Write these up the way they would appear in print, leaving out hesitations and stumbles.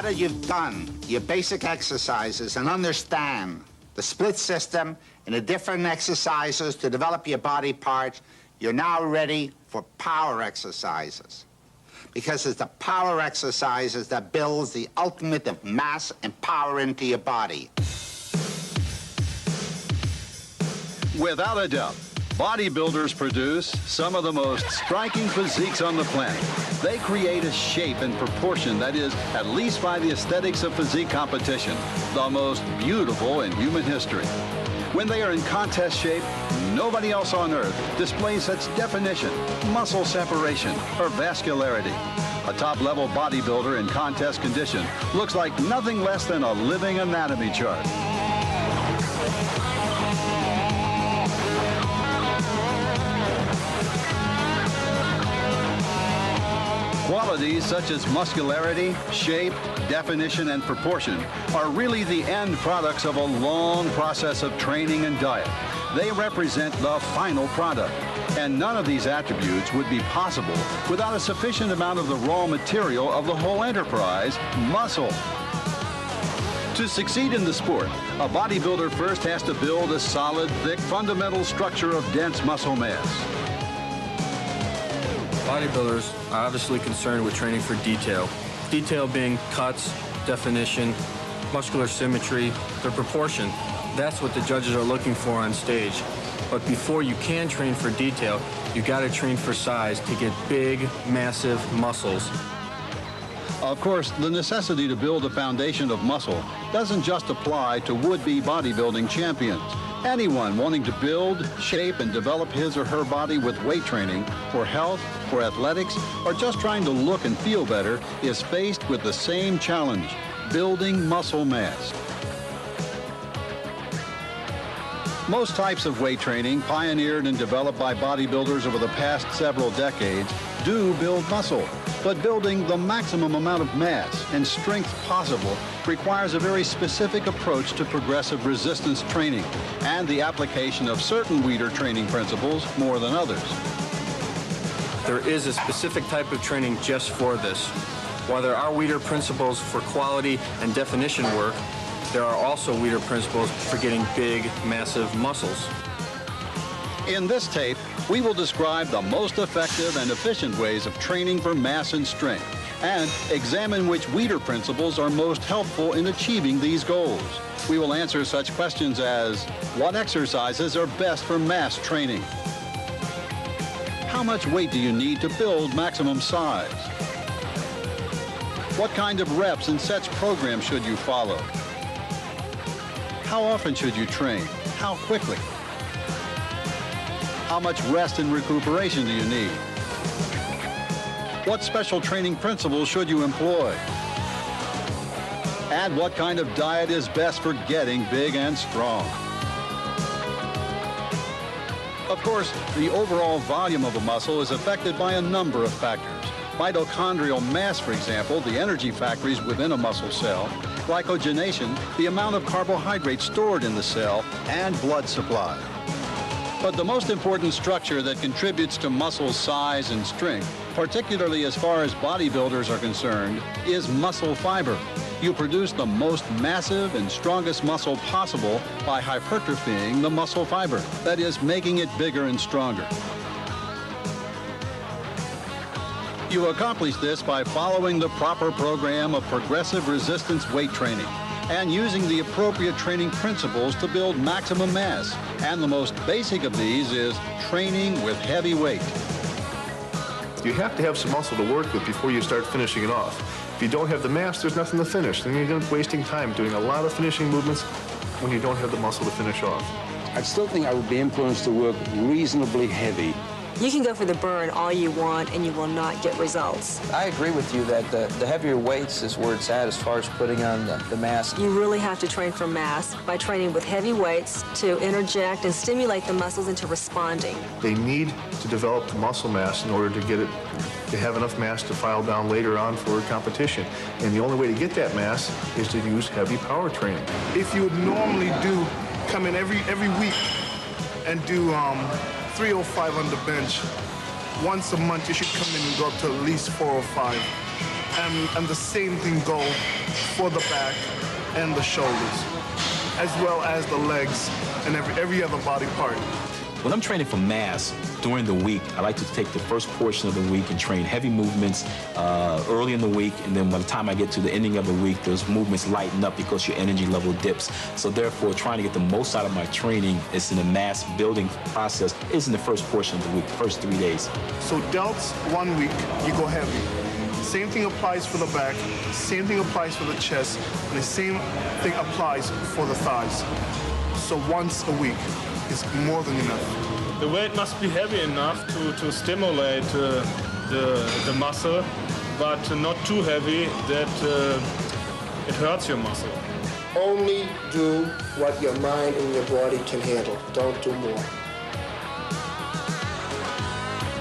now that you've done your basic exercises and understand the split system and the different exercises to develop your body parts, you're now ready for power exercises. Because it's the power exercises that builds the ultimate of mass and power into your body. Without a doubt, bodybuilders produce some of the most striking physiques on the planet. They create a shape and proportion that is, at least by the aesthetics of physique competition, the most beautiful in human history. When they are in contest shape, nobody else on earth displays such definition, muscle separation, or vascularity. A top-level bodybuilder in contest condition looks like nothing less than a living anatomy chart. Qualities such as muscularity, shape, definition, and proportion are really the end products of a long process of training and diet. They represent the final product, and none of these attributes would be possible without a sufficient amount of the raw material of the whole enterprise, muscle. To succeed in the sport, a bodybuilder first has to build a solid, thick, fundamental structure of dense muscle mass. Bodybuilders are obviously concerned with training for detail. Detail being cuts, definition, muscular symmetry, their proportion. That's what the judges are looking for on stage. But before you can train for detail, you got to train for size to get big, massive muscles. Of course, the necessity to build a foundation of muscle doesn't just apply to would-be bodybuilding champions. Anyone wanting to build, shape, and develop his or her body with weight training for health, for athletics, or just trying to look and feel better is faced with the same challenge, building muscle mass. Most types of weight training, pioneered and developed by bodybuilders over the past several decades, do build muscle. But building the maximum amount of mass and strength possible requires a very specific approach to progressive resistance training and the application of certain Weider training principles more than others. There is a specific type of training just for this. While there are Weider principles for quality and definition work, there are also Weider principles for getting big, massive muscles. In this tape, we will describe the most effective and efficient ways of training for mass and strength, and examine which Weider principles are most helpful in achieving these goals. We will answer such questions as, what exercises are best for mass training? How much weight do you need to build maximum size? What kind of reps and sets program should you follow? How often should you train? How quickly? How much rest and recuperation do you need? What special training principles should you employ? And what kind of diet is best for getting big and strong? Of course, the overall volume of a muscle is affected by a number of factors. Mitochondrial mass, for example, the energy factories within a muscle cell, glycogenation, the amount of carbohydrates stored in the cell, and blood supply. But the most important structure that contributes to muscle size and strength, particularly as far as bodybuilders are concerned, is muscle fiber. You produce the most massive and strongest muscle possible by hypertrophying the muscle fiber, that is, making it bigger and stronger. You accomplish this by following the proper program of progressive resistance weight training and using the appropriate training principles to build maximum mass. And the most basic of these is training with heavy weight. You have to have some muscle to work with before you start finishing it off. If you don't have the mass, there's nothing to finish. Then you're wasting time doing a lot of finishing movements when you don't have the muscle to finish off. I still think I would be influenced to work reasonably heavy. You can go for the burn all you want and you will not get results. I agree with you that the heavier weights is where it's at as far as putting on the mass. You really have to train for mass by training with heavy weights to interject and stimulate the muscles into responding. They need to develop the muscle mass in order to get it, to have enough mass to file down later on for competition. And the only way to get that mass is to use heavy power training. If you would normally come in every week and do 305 on the bench, once a month you should come in and go up to at least 405. And the same thing go for the back and the shoulders, as well as the legs and every other body part. When I'm training for mass during the week, I like to take the first portion of the week and train heavy movements early in the week, and then by the time I get to the ending of the week, those movements lighten up because your energy level dips. So therefore, trying to get the most out of my training is in the mass building process is in the first portion of the week, the first 3 days. So delts, 1 week, you go heavy. Same thing applies for the back, same thing applies for the chest, and the same thing applies for the thighs. So once a week is more than enough. The weight must be heavy enough to stimulate the muscle, but not too heavy that it hurts your muscle. Only do what your mind and your body can handle. Don't do more.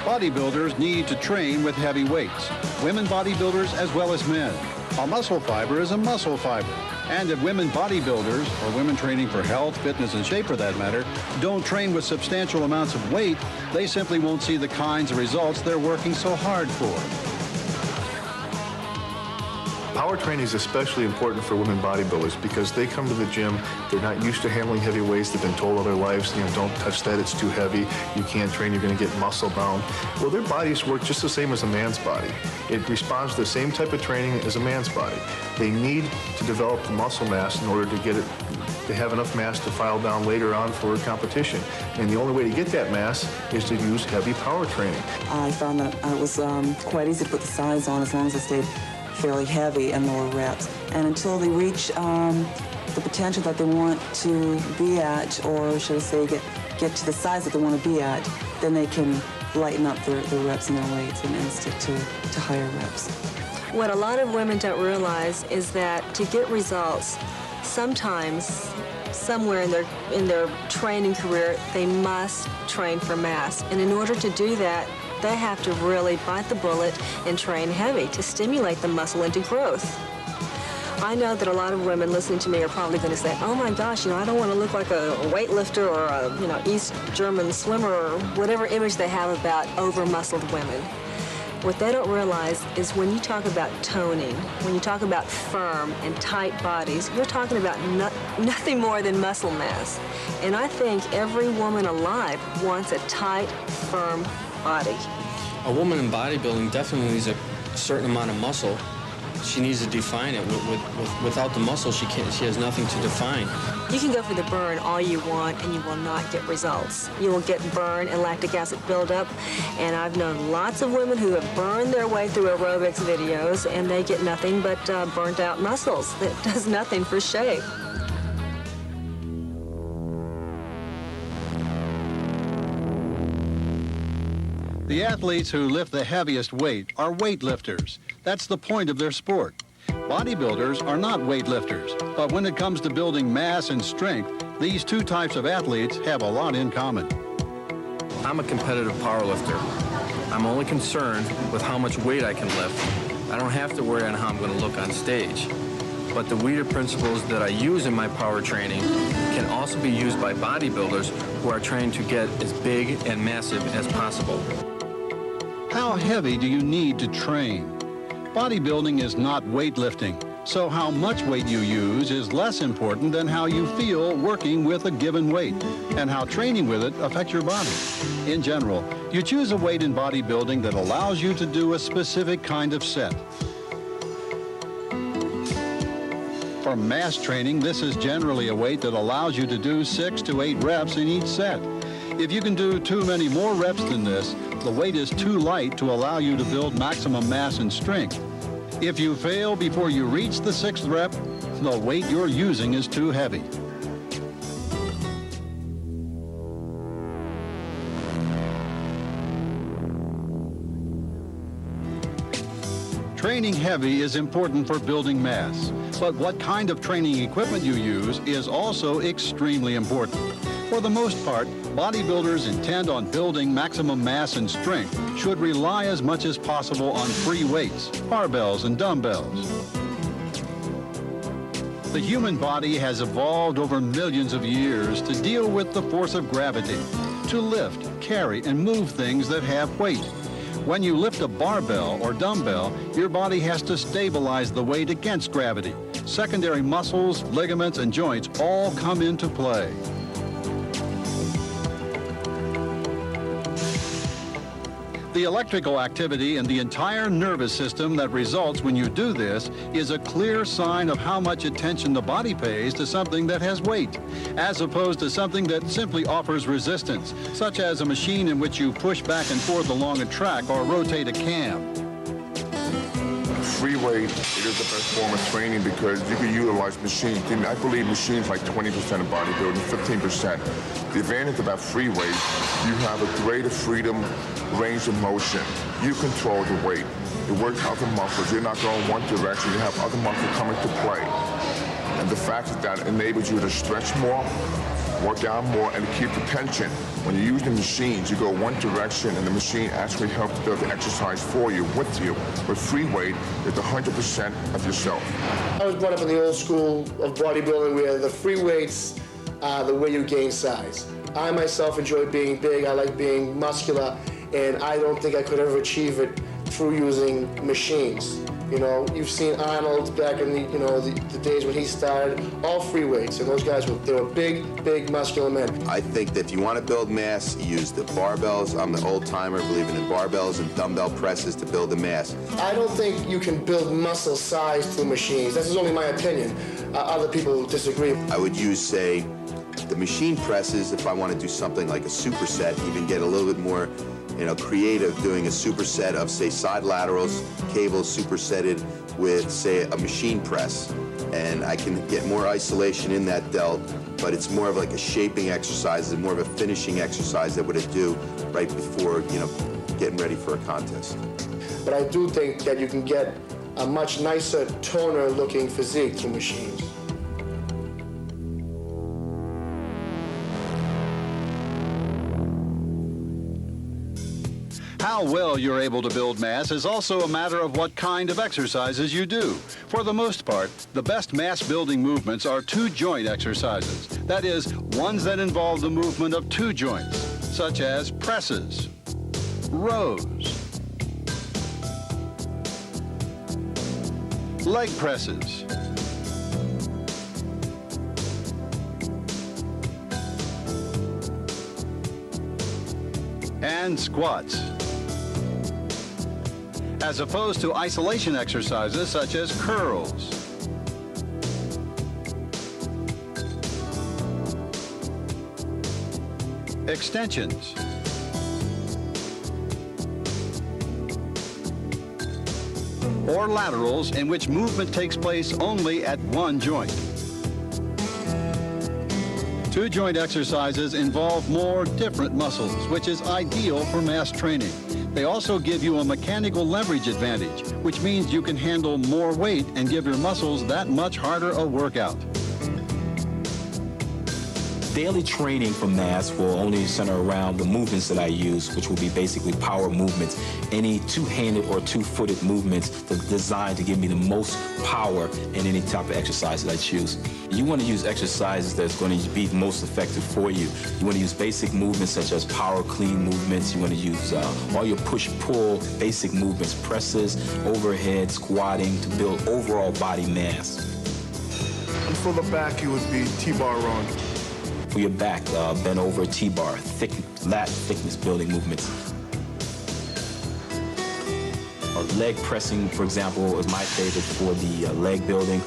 Bodybuilders need to train with heavy weights. Women bodybuilders as well as men. A muscle fiber is a muscle fiber. And if women bodybuilders, or women training for health, fitness, and shape for that matter, don't train with substantial amounts of weight, they simply won't see the kinds of results they're working so hard for. Power training is especially important for women bodybuilders because they come to the gym, they're not used to handling heavy weights, they've been told all their lives, don't touch that, it's too heavy, you can't train, you're going to get muscle bound. Well, their bodies work just the same as a man's body. It responds to the same type of training as a man's body. They need to develop the muscle mass in order to get it, to have enough mass to file down later on for a competition. And the only way to get that mass is to use heavy power training. I found that it was quite easy to put the size on as long as I stayed fairly heavy and lower reps. And until they reach the potential that they want to be at, or should I say get to the size that they want to be at, then they can lighten up their reps and their weights and stick to higher reps. What a lot of women don't realize is that to get results, sometimes, somewhere in their training career, they must train for mass. And in order to do that, they have to really bite the bullet and train heavy to stimulate the muscle into growth. I know that a lot of women listening to me are probably going to say, oh my gosh, I don't want to look like a weightlifter or a, East German swimmer or whatever image they have about over-muscled women. What they don't realize is when you talk about toning, when you talk about firm and tight bodies, you're talking about nothing more than muscle mass. And I think every woman alive wants a tight, firm body. A woman in bodybuilding definitely needs a certain amount of muscle. She needs to define it. Without the muscle, she has nothing to define. You can go for the burn all you want and you will not get results. You will get burn and lactic acid buildup, and I've known lots of women who have burned their way through aerobics videos and they get nothing but burnt out muscles that does nothing for shape. The athletes who lift the heaviest weight are weightlifters. That's the point of their sport. Bodybuilders are not weightlifters, but when it comes to building mass and strength, these two types of athletes have a lot in common. I'm a competitive powerlifter. I'm only concerned with how much weight I can lift. I don't have to worry on how I'm going to look on stage. But the Weider principles that I use in my power training can also be used by bodybuilders who are trying to get as big and massive as possible. How heavy do you need to train? Bodybuilding is not weightlifting, so how much weight you use is less important than how you feel working with a given weight and how training with it affects your body. In general, you choose a weight in bodybuilding that allows you to do a specific kind of set. For mass training, this is generally a weight that allows you to do 6 to 8 reps in each set. If you can do too many more reps than this, the weight is too light to allow you to build maximum mass and strength. If you fail before you reach the 6th rep, the weight you're using is too heavy. Training heavy is important for building mass, but what kind of training equipment you use is also extremely important. For the most part, bodybuilders intent on building maximum mass and strength should rely as much as possible on free weights, barbells, and dumbbells. The human body has evolved over millions of years to deal with the force of gravity, to lift, carry, and move things that have weight. When you lift a barbell or dumbbell, your body has to stabilize the weight against gravity. Secondary muscles, ligaments, and joints all come into play. The electrical activity in the entire nervous system that results when you do this is a clear sign of how much attention the body pays to something that has weight, as opposed to something that simply offers resistance, such as a machine in which you push back and forth along a track or rotate a cam. Free weight, it is the best form of training because you can utilize machines. And I believe machines like 20% of bodybuilding, 15%. The advantage about free weight, you have a greater freedom, range of motion. You control the weight. It works out the muscles. You're not going one direction. You have other muscles coming to play. And the fact that enables you to stretch more, work out more, and keep the tension. When you use the machines, you go one direction, and the machine actually helps do the exercise for you, with you. With free weight, it's 100% of yourself. I was brought up in the old school of bodybuilding where the free weights are the way you gain size. I myself enjoy being big. I like being muscular, and I don't think I could ever achieve it through using machines. You know, you've seen Arnold back in the days when he started, all free weights, and those guys they were big, muscular men. I think that if you want to build mass, you use the barbells. I'm the old timer believing in barbells and dumbbell presses to build the mass. I don't think you can build muscle size through machines. This is only my opinion. Other people disagree. I would use, say, the machine presses if I want to do something like a superset, even get a little bit more creative, doing a superset of, say, side laterals, cables supersetted with, say, a machine press. And I can get more isolation in that delt, but it's more of like a shaping exercise and more of a finishing exercise that what I do right before, getting ready for a contest. But I do think that you can get a much nicer, toner-looking physique through machines. How well you're able to build mass is also a matter of what kind of exercises you do. For the most part, the best mass-building movements are two-joint exercises. That is, ones that involve the movement of two joints, such as presses, rows, leg presses, and squats, as opposed to isolation exercises such as curls, extensions, or laterals in which movement takes place only at one joint. Two-joint exercises involve more different muscles, which is ideal for mass training. They also give you a mechanical leverage advantage, which means you can handle more weight and give your muscles that much harder a workout. Daily training for mass will only center around the movements that I use, which will be basically power movements. Any two-handed or two-footed movements designed to give me the most power in any type of exercise that I choose. You want to use exercises that's going to be most effective for you. You want to use basic movements such as power clean movements. You want to use all your push-pull basic movements, presses, overhead, squatting to build overall body mass. And for the back, it would be T-bar run. For your back, bend over T-bar, lat thickness building movements. Or leg pressing, for example, is my favorite for the leg building.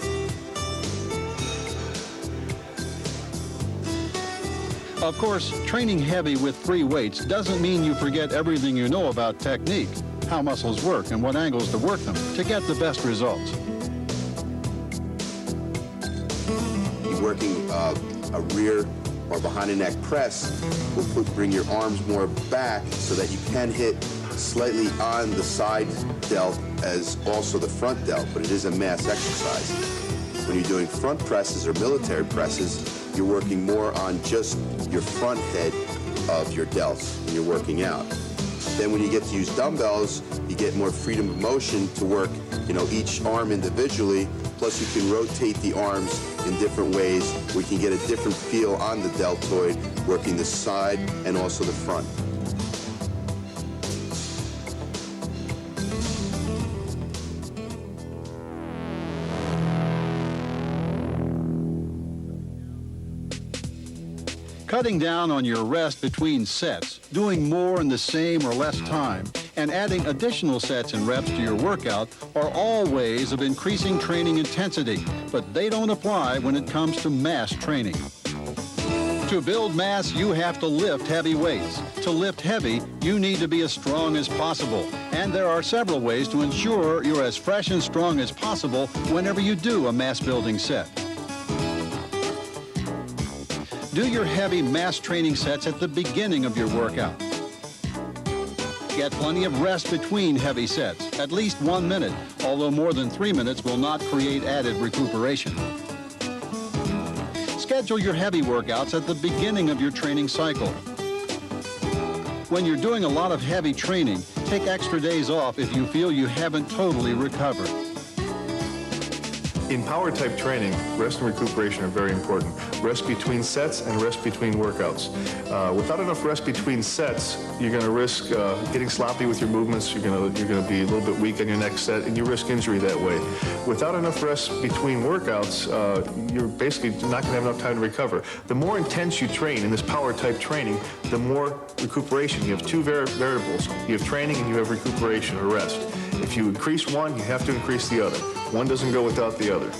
Of course, training heavy with free weights doesn't mean you forget everything you know about technique, how muscles work, and what angles to work them to get the best results. You're working a rear or behind the neck press will bring your arms more back so that you can hit slightly on the side delt as also the front delt, but it is a mass exercise. When you're doing front presses or military presses, you're working more on just your front head of your delts when you're working out. Then when you get to use dumbbells, you get more freedom of motion to work, each arm individually, plus you can rotate the arms in different ways. We can get a different feel on the deltoid, working the side and also the front. Cutting down on your rest between sets, doing more in the same or less time, and adding additional sets and reps to your workout are all ways of increasing training intensity, but they don't apply when it comes to mass training. To build mass, you have to lift heavy weights. To lift heavy, you need to be as strong as possible. And there are several ways to ensure you're as fresh and strong as possible whenever you do a mass building set. Do your heavy mass training sets at the beginning of your workout. Get plenty of rest between heavy sets, at least 1 minute, although more than 3 minutes will not create added recuperation. Schedule your heavy workouts at the beginning of your training cycle. When you're doing a lot of heavy training, take extra days off if you feel you haven't totally recovered. In power type training, rest and recuperation are very important. Rest between sets and rest between workouts. Without enough rest between sets, you're going to risk getting sloppy with your movements. You're going to be a little bit weak on your next set, and you risk injury that way. Without enough rest between workouts, you're basically not going to have enough time to recover. The more intense you train in this power type training, the more recuperation. You have two variables. You have training and you have recuperation or rest. If you increase one, you have to increase the other. One doesn't go without the other.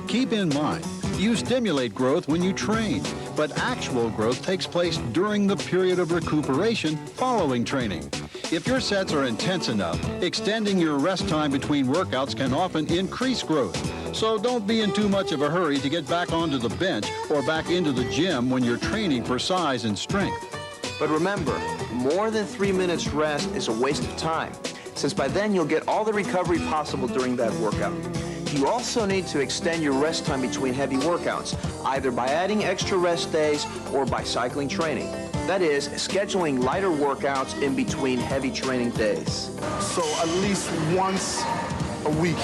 Keep in mind, you stimulate growth when you train, but actual growth takes place during the period of recuperation following training. If your sets are intense enough, extending your rest time between workouts can often increase growth. So don't be in too much of a hurry to get back onto the bench or back into the gym when you're training for size and strength. But remember, more than 3 minutes rest is a waste of time, since by then you'll get all the recovery possible during that workout. You also need to extend your rest time between heavy workouts, either by adding extra rest days or by cycling training. That is, scheduling lighter workouts in between heavy training days. So at least once a week,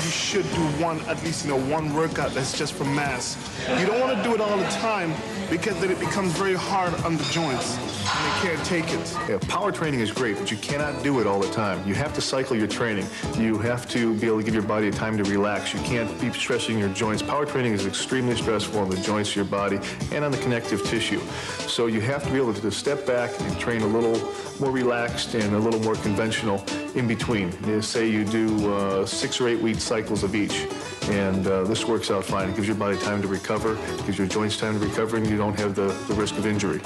you should do one workout that's just for mass. You don't want to do it all the time because then it becomes very hard on the joints and they can't take it. Yeah, power training is great, but you cannot do it all the time. You have to cycle your training. You have to be able to give your body time to relax. You can't be stressing your joints. Power training is extremely stressful on the joints of your body and on the connective tissue. So you have to be able to step back and train a little more relaxed and a little more conventional in between. Say you do 6 or 8 week cycles of each, and this works out fine. It gives your body time to recover, gives your joints time to recover, and you don't have the risk of injury.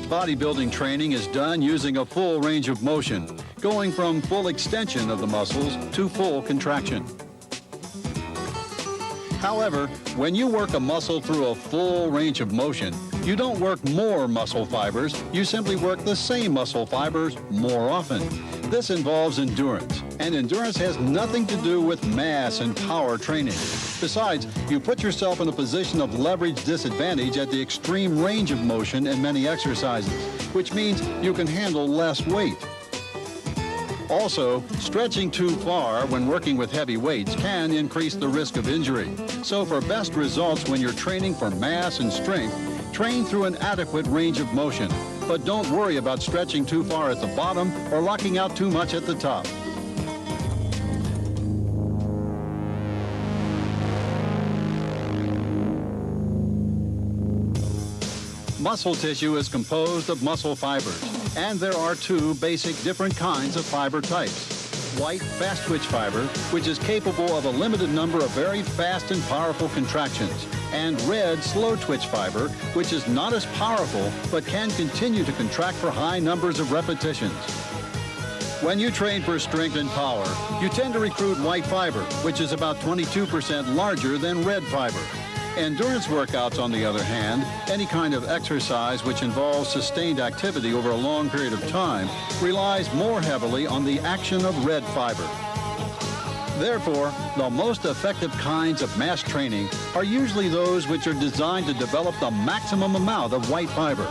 Bodybuilding training is done using a full range of motion, going from full extension of the muscles to full contraction. However, when you work a muscle through a full range of motion, you don't work more muscle fibers, you simply work the same muscle fibers more often. This involves endurance, and endurance has nothing to do with mass and power training. Besides, you put yourself in a position of leverage disadvantage at the extreme range of motion in many exercises, which means you can handle less weight. Also, stretching too far when working with heavy weights can increase the risk of injury. So for best results when you're training for mass and strength, train through an adequate range of motion. But don't worry about stretching too far at the bottom or locking out too much at the top. Muscle tissue is composed of muscle fibers, and there are 2 basic different kinds of fiber types. White fast-twitch fiber, which is capable of a limited number of very fast and powerful contractions, and red slow-twitch fiber, which is not as powerful but can continue to contract for high numbers of repetitions. When you train for strength and power, you tend to recruit white fiber, which is about 22% larger than red fiber. Endurance workouts, on the other hand, any kind of exercise which involves sustained activity over a long period of time, relies more heavily on the action of red fiber. Therefore, the most effective kinds of mass training are usually those which are designed to develop the maximum amount of white fiber.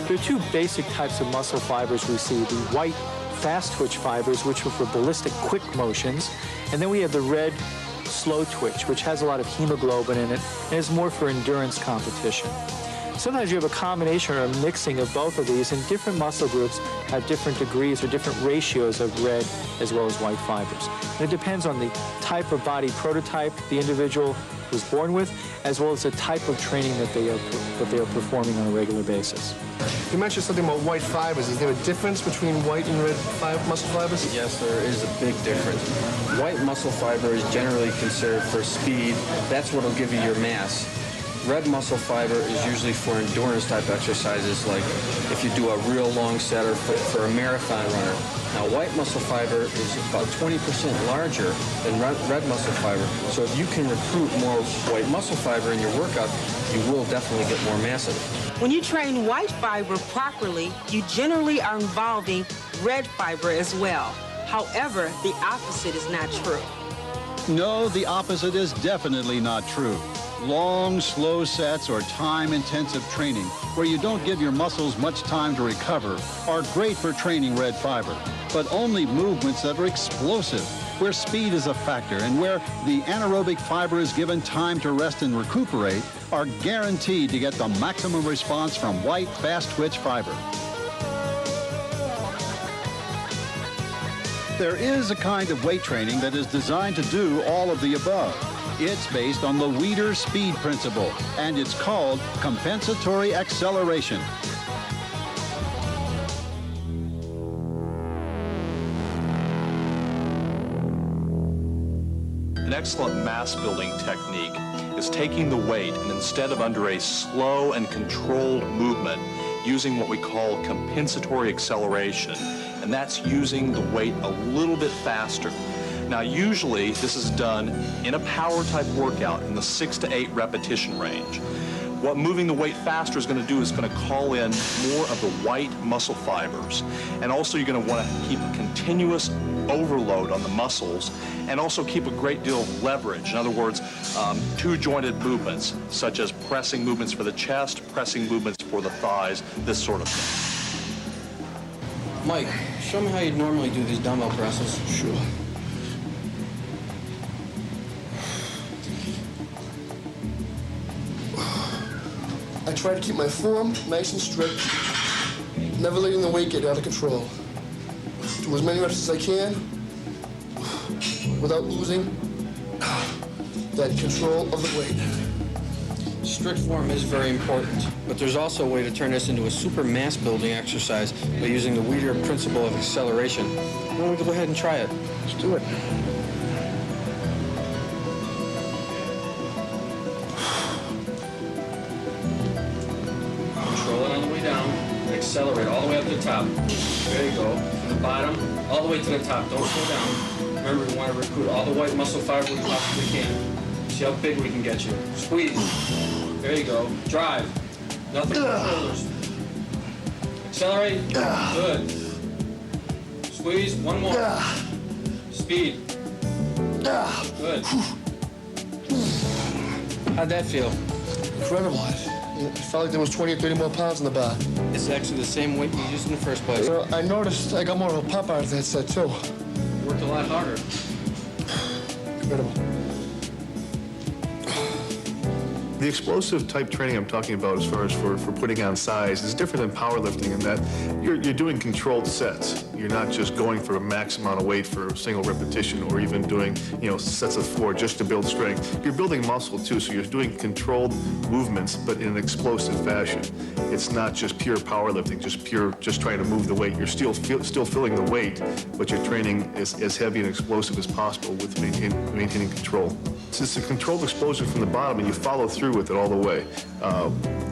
There are 2 basic types of muscle fibers we see: the white fast twitch fibers, which are for ballistic quick motions, and then we have the red slow twitch, which has a lot of hemoglobin in it and is more for endurance competition. Sometimes you have a combination or a mixing of both of these, and different muscle groups have different degrees or different ratios of red as well as white fibers. And it depends on the type of body prototype the individual was born with, as well as the type of training that they are performing on a regular basis. You mentioned something about white fibers. Is there a difference between white and red muscle fibers? Yes, there is a big difference. White muscle fiber is generally considered for speed. That's what will give you your mass. Red muscle fiber is usually for endurance type exercises, like if you do a real long set or for a marathon runner. Now, white muscle fiber is about 20% larger than red muscle fiber. So if you can recruit more white muscle fiber in your workout, you will definitely get more mass in it. When you train white fiber properly, you generally are involving red fiber as well. However, the opposite is not true. No, the opposite is definitely not true. Long, slow sets or time-intensive training where you don't give your muscles much time to recover are great for training red fiber, but only movements that are explosive, where speed is a factor and where the anaerobic fiber is given time to rest and recuperate, are guaranteed to get the maximum response from white fast-twitch fiber. There is a kind of weight training that is designed to do all of the above. It's based on the Weider speed principle, and it's called compensatory acceleration. An excellent mass-building technique is taking the weight and instead of under a slow and controlled movement, using what we call compensatory acceleration, and that's using the weight a little bit faster. Now, usually this is done in a power type workout in the 6 to 8 repetition range. What moving the weight faster is going to do is going to call in more of the white muscle fibers. And also you're going to want to keep a continuous overload on the muscles and also keep a great deal of leverage. In other words, two-jointed movements, such as pressing movements for the chest, pressing movements for the thighs, this sort of thing. Mike, show me how you normally do these dumbbell presses. Sure. I try to keep my form nice and strict, never letting the weight get out of control. Do as many reps as I can without losing that control of the weight. Strict form is very important, but there's also a way to turn this into a super mass building exercise by using the Weider principle of acceleration. Why don't we go ahead and try it? Let's do it. Accelerate all the way up to the top. There you go. From the bottom, all the way to the top. Don't slow down. Remember, we want to recruit all the white muscle fiber we possibly can. See how big we can get you. Squeeze. There you go. Drive. Nothing but shoulders. Accelerate. Good. Squeeze. One more. Speed. Good. How'd that feel? Incredible. It felt like there was 20 or 30 more pounds in the bar. It's actually the same weight you used in the first place. You know, I noticed I got more of a pop out of that set, too. You worked a lot harder. Incredible. The explosive type training I'm talking about as far as for putting on size is different than powerlifting in that you're doing controlled sets. You're not just going for a max amount of weight for a single repetition or even doing, sets of 4 just to build strength. You're building muscle too, so you're doing controlled movements but in an explosive fashion. It's not just pure powerlifting, just trying to move the weight. You're still filling the weight, but you're training as heavy and explosive as possible with maintaining control. It's a controlled explosion from the bottom, and you follow through with it all the way.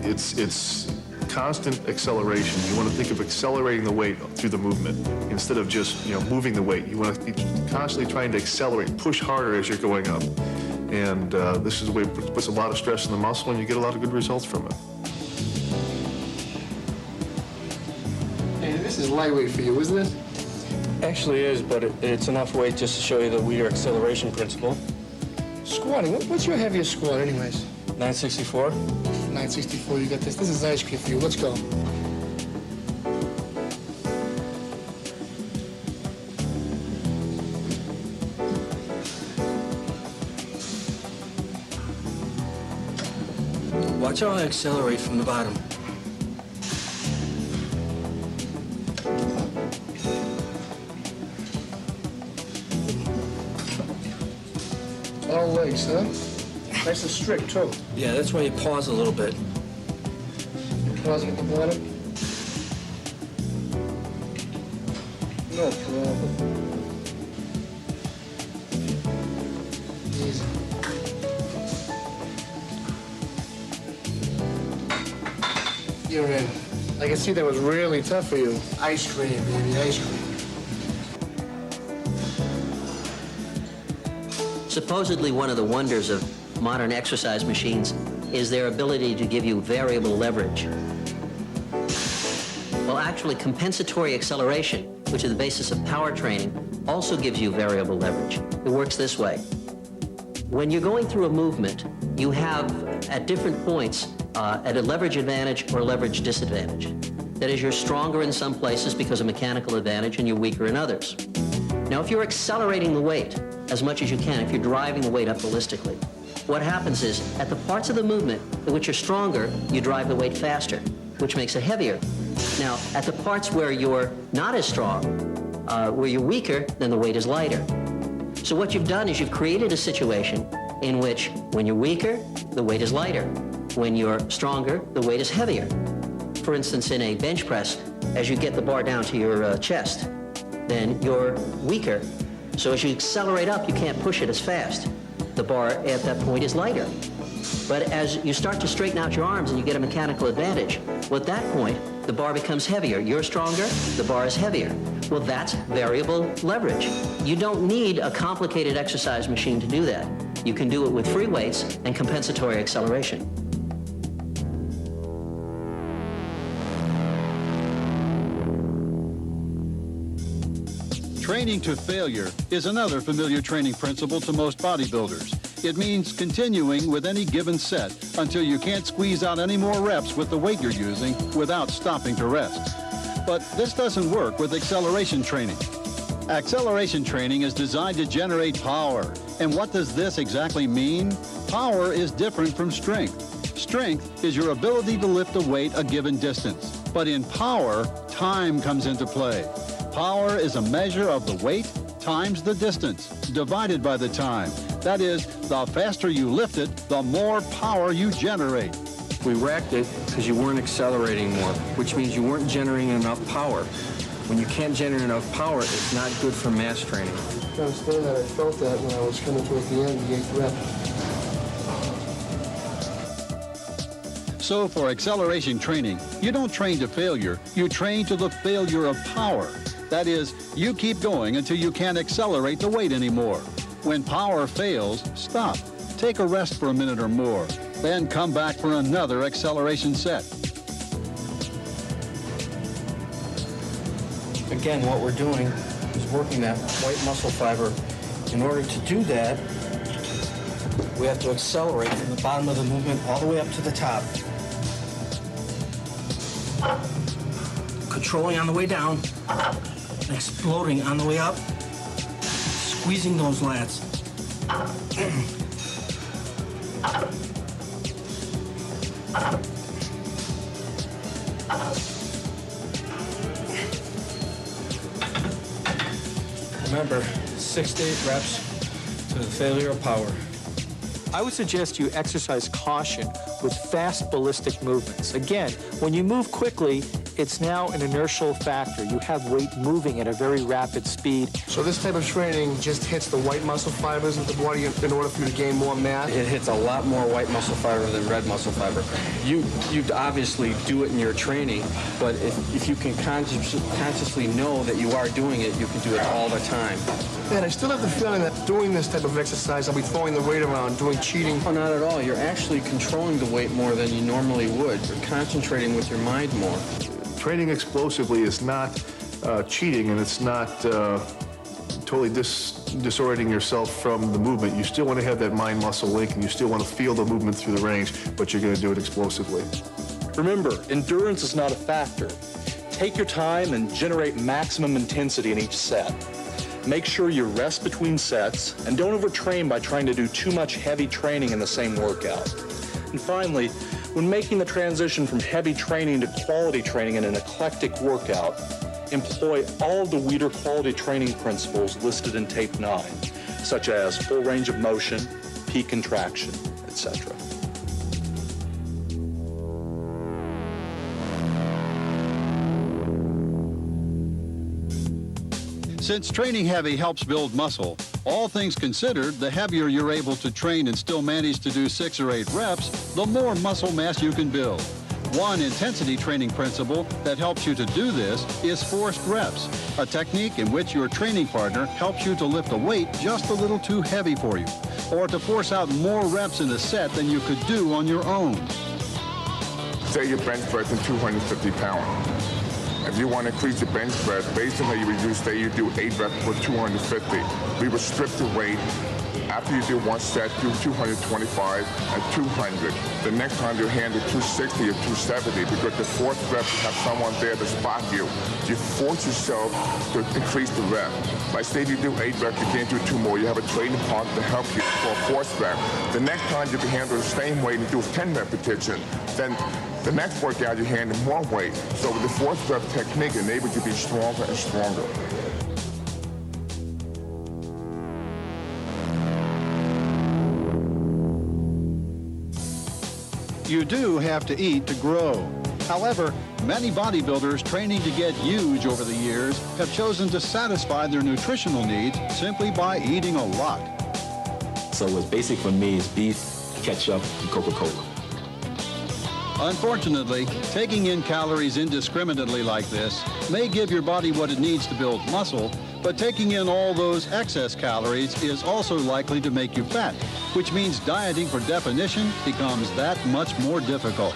It's constant acceleration. You want to think of accelerating the weight through the movement instead of just moving the weight. You want to be constantly trying to accelerate, push harder as you're going up. And this is the way it puts a lot of stress on the muscle, and you get a lot of good results from it. Hey, this is lightweight for you, isn't it? Actually is, but it's enough weight just to show you the Weider acceleration principle. Squatting. What's your heaviest squat, anyways? 964. 964, you got this. This is ice cream for you. Let's go. Watch how I accelerate from the bottom. All legs, huh? Nice and strict, too. Yeah, that's why you pause a little bit. Pause at the bottom. No problem. Easy. You're in. I can see that was really tough for you. Ice cream, baby, ice cream. Supposedly one of the wonders of modern exercise machines is their ability to give you variable leverage. Well, actually, compensatory acceleration, which is the basis of power training, also gives you variable leverage. It works this way. When you're going through a movement, you have, at different points, at a leverage advantage or a leverage disadvantage. That is, you're stronger in some places because of mechanical advantage and you're weaker in others. Now, if you're accelerating the weight as much as you can, if you're driving the weight up ballistically, what happens is, at the parts of the movement in which you're stronger, you drive the weight faster, which makes it heavier. Now, at the parts where you're not as strong, where you're weaker, then the weight is lighter. So what you've done is you've created a situation in which, when you're weaker, the weight is lighter. When you're stronger, the weight is heavier. For instance, in a bench press, as you get the bar down to your chest, then you're weaker. So as you accelerate up, you can't push it as fast. The bar at that point is lighter. But as you start to straighten out your arms and you get a mechanical advantage, well, at that point, the bar becomes heavier. You're stronger, the bar is heavier. Well, that's variable leverage. You don't need a complicated exercise machine to do that. You can do it with free weights and compensatory acceleration. Training to failure is another familiar training principle to most bodybuilders. It means continuing with any given set until you can't squeeze out any more reps with the weight you're using without stopping to rest. But this doesn't work with acceleration training. Acceleration training is designed to generate power. And what does this exactly mean? Power is different from strength. Strength is your ability to lift a weight a given distance. But in power, time comes into play. Power is a measure of the weight times the distance, divided by the time. That is, the faster you lift it, the more power you generate. We racked it because you weren't accelerating more, which means you weren't generating enough power. When you can't generate enough power, it's not good for mass training. I understand that. I felt that when I was coming towards the end, the 8th rep. So for acceleration training, you don't train to failure, you train to the failure of power. That is, you keep going until you can't accelerate the weight anymore. When power fails, stop. Take a rest for a minute or more. Then come back for another acceleration set. Again, what we're doing is working that white muscle fiber. In order to do that, we have to accelerate from the bottom of the movement all the way up to the top. Controlling on the way down, exploding on the way up, squeezing those lats. Remember, 6 to 8 reps to the failure of power. I would suggest you exercise caution with fast ballistic movements. Again, when you move quickly, it's now an inertial factor. You have weight moving at a very rapid speed. So this type of training just hits the white muscle fibers of the body in order for you to gain more mass? It hits a lot more white muscle fiber than red muscle fiber. You obviously do it in your training, but if you can consciously know that you are doing it, you can do it all the time. Man, I still have the feeling that doing this type of exercise, I'll be throwing the weight around, doing cheating. Oh, not at all. You're actually controlling the weight more than you normally would. You're concentrating with your mind more. Training explosively is not cheating, and it's not totally disorienting yourself from the movement. You still want to have that mind-muscle link, and you still want to feel the movement through the range, but you're going to do it explosively. Remember, endurance is not a factor. Take your time and generate maximum intensity in each set. Make sure you rest between sets, and don't overtrain by trying to do too much heavy training in the same workout. And finally, When making the transition from heavy training to quality training in an eclectic workout, employ all the Weider quality training principles listed in tape 9, such as full range of motion, peak contraction, etc. Since training heavy helps build muscle, all things considered, the heavier you're able to train and still manage to do 6 or 8 reps, the more muscle mass you can build. One intensity training principle that helps you to do this is forced reps, a technique in which your training partner helps you to lift a weight just a little too heavy for you, or to force out more reps in a set than you could do on your own. Say your bench press is 250 pounds. If you want to increase your bench press, based on how you reduce, say you do 8 reps for 250. We would strip the weight. After you do one set, do 225 and 200. The next time you handle 260 or 270 because the fourth rep you have someone there to spot you. You force yourself to increase the rep. Like say you do 8 reps, you can't do 2 more. You have a training partner to help you for a fourth rep. The next time you can handle the same weight and do 10 repetitions. Then the next workout you handle more weight. So with the fourth rep technique enables you to be stronger and stronger. You do have to eat to grow. However, many bodybuilders training to get huge over the years have chosen to satisfy their nutritional needs simply by eating a lot. So what's basic for me is beef, ketchup, and Coca-Cola. Unfortunately, taking in calories indiscriminately like this may give your body what it needs to build muscle, but taking in all those excess calories is also likely to make you fat, which means dieting for definition becomes that much more difficult.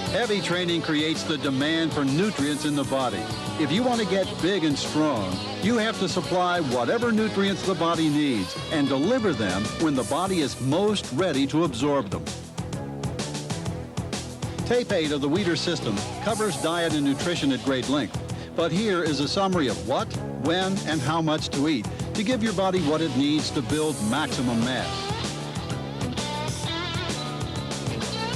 Heavy training creates the demand for nutrients in the body. If you want to get big and strong, you have to supply whatever nutrients the body needs and deliver them when the body is most ready to absorb them. Tape 8 of the Weider system covers diet and nutrition at great length, but here is a summary of what, when, and how much to eat to give your body what it needs to build maximum mass.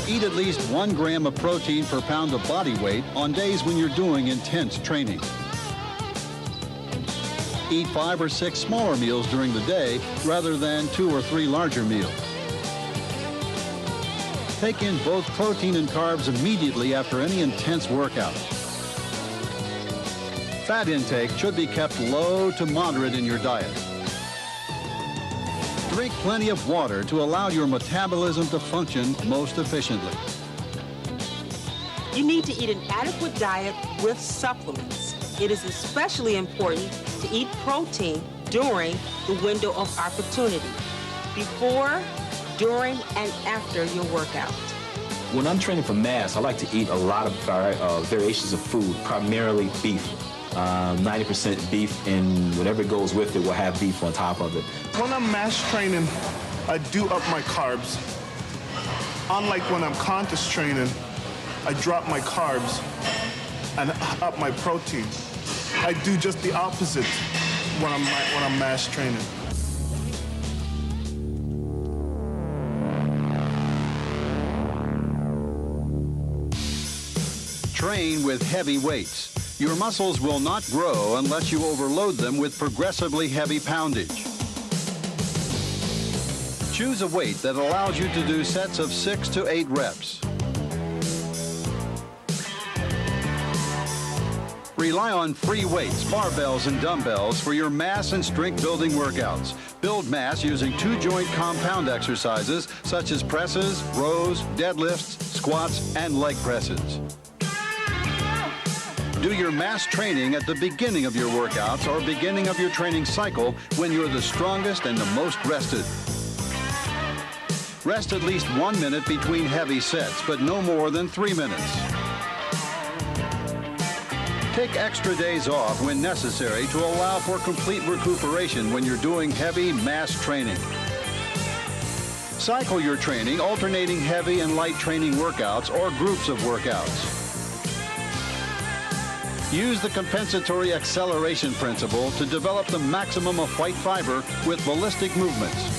Eat at least 1 gram of protein per pound of body weight on days when you're doing intense training. Eat 5 or 6 smaller meals during the day rather than 2 or 3 larger meals. Take in both protein and carbs immediately after any intense workout. Fat intake should be kept low to moderate in your diet. Drink plenty of water to allow your metabolism to function most efficiently. You need to eat an adequate diet with supplements. It is especially important to eat protein during the window of opportunity, before, during, and after your workout. When I'm training for mass, I like to eat a lot of variations of food, primarily beef. 90% beef, and whatever goes with it will have beef on top of it. When I'm mass training, I do up my carbs. Unlike when I'm contest training, I drop my carbs and up my protein. I do just the opposite when I'm mass training. Train with heavy weights. Your muscles will not grow unless you overload them with progressively heavy poundage. Choose a weight that allows you to do sets of 6 to 8 reps. Rely on free weights, barbells, and dumbbells for your mass and strength building workouts. Build mass using 2-joint compound exercises such as presses, rows, deadlifts, squats, and leg presses. Do your mass training at the beginning of your workouts or beginning of your training cycle when you're the strongest and the most rested. Rest at least 1 minute between heavy sets, but no more than 3 minutes. Take extra days off when necessary to allow for complete recuperation when you're doing heavy mass training. Cycle your training, alternating heavy and light training workouts or groups of workouts. Use the compensatory acceleration principle to develop the maximum of white fiber with ballistic movements.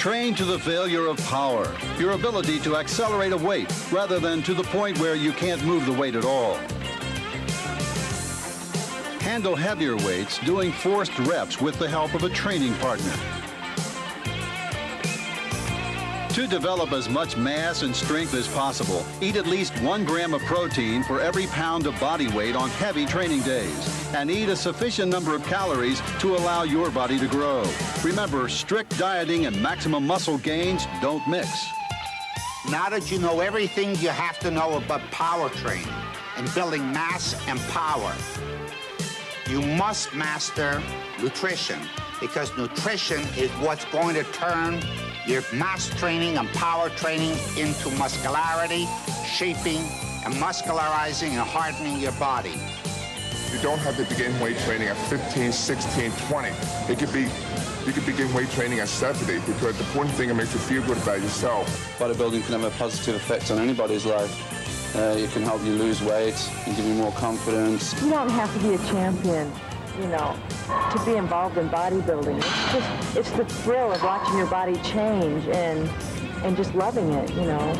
Train to the failure of power, your ability to accelerate a weight rather than to the point where you can't move the weight at all. Handle heavier weights doing forced reps with the help of a training partner. To develop as much mass and strength as possible, eat at least 1 gram of protein for every pound of body weight on heavy training days, and eat a sufficient number of calories to allow your body to grow. Remember, strict dieting and maximum muscle gains don't mix. Now that you know everything you have to know about power training and building mass and power, you must master nutrition, because nutrition is what's going to turn your mass training and power training into muscularity, shaping, and muscularizing and hardening your body. You don't have to begin weight training at 15, 16, 20. You could begin weight training at 70, because the important thing, it makes you feel good about yourself. Bodybuilding can have a positive effect on anybody's life. It can help you lose weight and give you more confidence. You don't have to be a champion, you know, to be involved in bodybuilding. It's the thrill of watching your body change and just loving it, you know.